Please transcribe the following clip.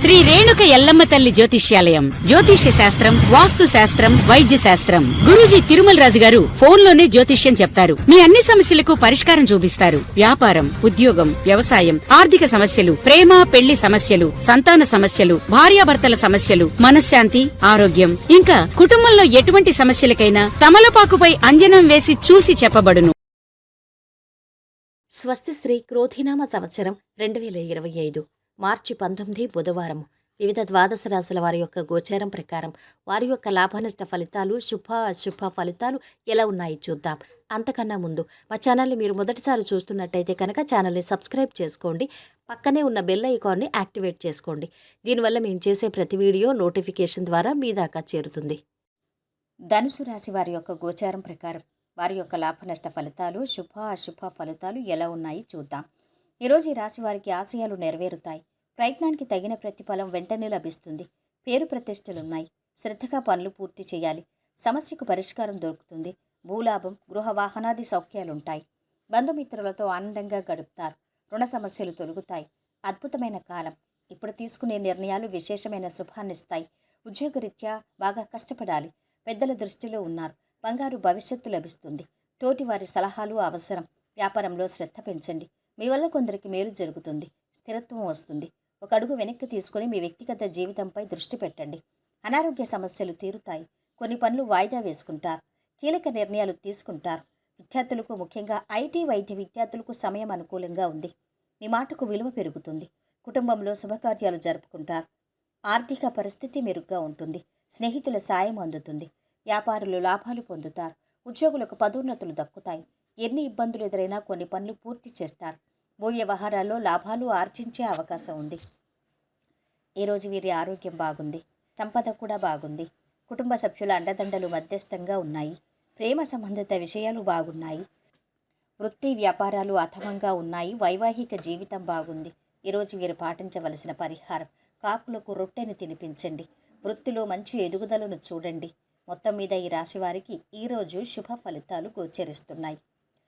శ్రీ రేణుక ఎల్లమ్మ తల్లి జ్యోతిష్యాలయం. జ్యోతిష్య శాస్త్రం, వాస్తు శాస్త్రం, వైద్య శాస్త్రం. గురూజీ తిరుమల రాజు గారు ఫోన్లోనే జ్యోతిష్యం చెప్తారు. మీ అన్ని సమస్యలకు పరిష్కారం చూపిస్తారు. వ్యాపారం, ఉద్యోగం, వ్యవసాయం, ఆర్థిక సమస్యలు, ప్రేమ పెళ్లి సమస్యలు, సంతాన సమస్యలు, భార్యాభర్తల సమస్యలు, మనశ్శాంతి, ఆరోగ్యం, ఇంకా కుటుంబంలో ఎటువంటి సమస్యలకైనా తమలపాకుపై అంజనం వేసి చూసి చెప్పబడును. స్వస్తి శ్రీ క్రోధినామ సంవత్సరం 2025 మార్చి 19 బుధవారం. వివిధ ద్వాదశ రాశుల వారి యొక్క గోచారం ప్రకారం వారి యొక్క లాభనష్ట ఫలితాలు, శుభ అశుభ ఫలితాలు ఎలా ఉన్నాయి చూద్దాం. అంతకన్నా ముందు మా ఛానల్ని మీరు మొదటిసారి చూస్తున్నట్టయితే కనుక ఛానల్ని సబ్స్క్రైబ్ చేసుకోండి. పక్కనే ఉన్న బెల్ ఐకాన్ని యాక్టివేట్ చేసుకోండి. దీనివల్ల మేము చేసే ప్రతి వీడియో నోటిఫికేషన్ ద్వారా మీ దాకా చేరుతుంది. ధనుసు రాశి వారి యొక్క గోచారం ప్రకారం వారి యొక్క లాభనష్ట ఫలితాలు, శుభ అశుభ ఫలితాలు ఎలా ఉన్నాయి చూద్దాం. ఈరోజు ఈ రాశి వారికి ఆశయాలు నెరవేరుతాయి. ప్రయత్నానికి తగిన ప్రతిఫలం వెంటనే లభిస్తుంది. పేరు ప్రతిష్టలున్నాయి. శ్రద్ధగా పనులు పూర్తి చేయాలి. సమస్యకు పరిష్కారం దొరుకుతుంది. భూలాభం, గృహ వాహనాది సౌఖ్యాలుంటాయి. బంధుమిత్రులతో ఆనందంగా గడుపుతారు. రుణ సమస్యలు తొలగుతాయి. అద్భుతమైన కాలం. ఇప్పుడు తీసుకునే నిర్ణయాలు విశేషమైన శుభాన్నిస్తాయి. ఉద్యోగరీత్యా బాగా కష్టపడాలి. పెద్దల దృష్టిలో ఉన్నారు. బంగారు భవిష్యత్తు లభిస్తుంది. తోటి వారి సలహాలు అవసరం. వ్యాపారంలో శ్రద్ధ పెంచండి. మీ వల్ల కొందరికి మేలు జరుగుతుంది. స్థిరత్వం వస్తుంది. ఒక అడుగు వెనక్కి తీసుకుని మీ వ్యక్తిగత జీవితంపై దృష్టి పెట్టండి. అనారోగ్య సమస్యలు తీరుతాయి. కొన్ని పనులు వాయిదా వేసుకుంటారు. కీలక నిర్ణయాలు తీసుకుంటారు. విద్యార్థులకు, ముఖ్యంగా ఐటీ వైద్య విద్యార్థులకు సమయం అనుకూలంగా ఉంది. మీ మాటకు విలువ పెరుగుతుంది. కుటుంబంలో శుభకార్యాలు జరుపుకుంటారు. ఆర్థిక పరిస్థితి మెరుగ్గా ఉంటుంది. స్నేహితుల సాయం అందుతుంది. వ్యాపారులు లాభాలు పొందుతారు. ఉద్యోగులకు పదోన్నతులు దక్కుతాయి. ఎన్ని ఇబ్బందులు ఎదురైనా కొన్ని పనులు పూర్తి చేస్తారు. భూ వ్యవహారాల్లో లాభాలు ఆర్జించే అవకాశం ఉంది. ఈరోజు వీరి ఆరోగ్యం బాగుంది. సంపద కూడా బాగుంది. కుటుంబ సభ్యుల అండదండలు మధ్యస్థంగా ఉన్నాయి. ప్రేమ సంబంధిత విషయాలు బాగున్నాయి. వృత్తి వ్యాపారాలు అథమంగా ఉన్నాయి. వైవాహిక జీవితం బాగుంది. ఈరోజు వీరు పాటించవలసిన పరిహారం: కాకులకు రొట్టెని తినిపించండి. వృత్తిలో మంచి ఎదుగుదలను చూడండి. మొత్తం మీద ఈ రాశి వారికి ఈరోజు శుభ ఫలితాలు గోచరిస్తున్నాయి.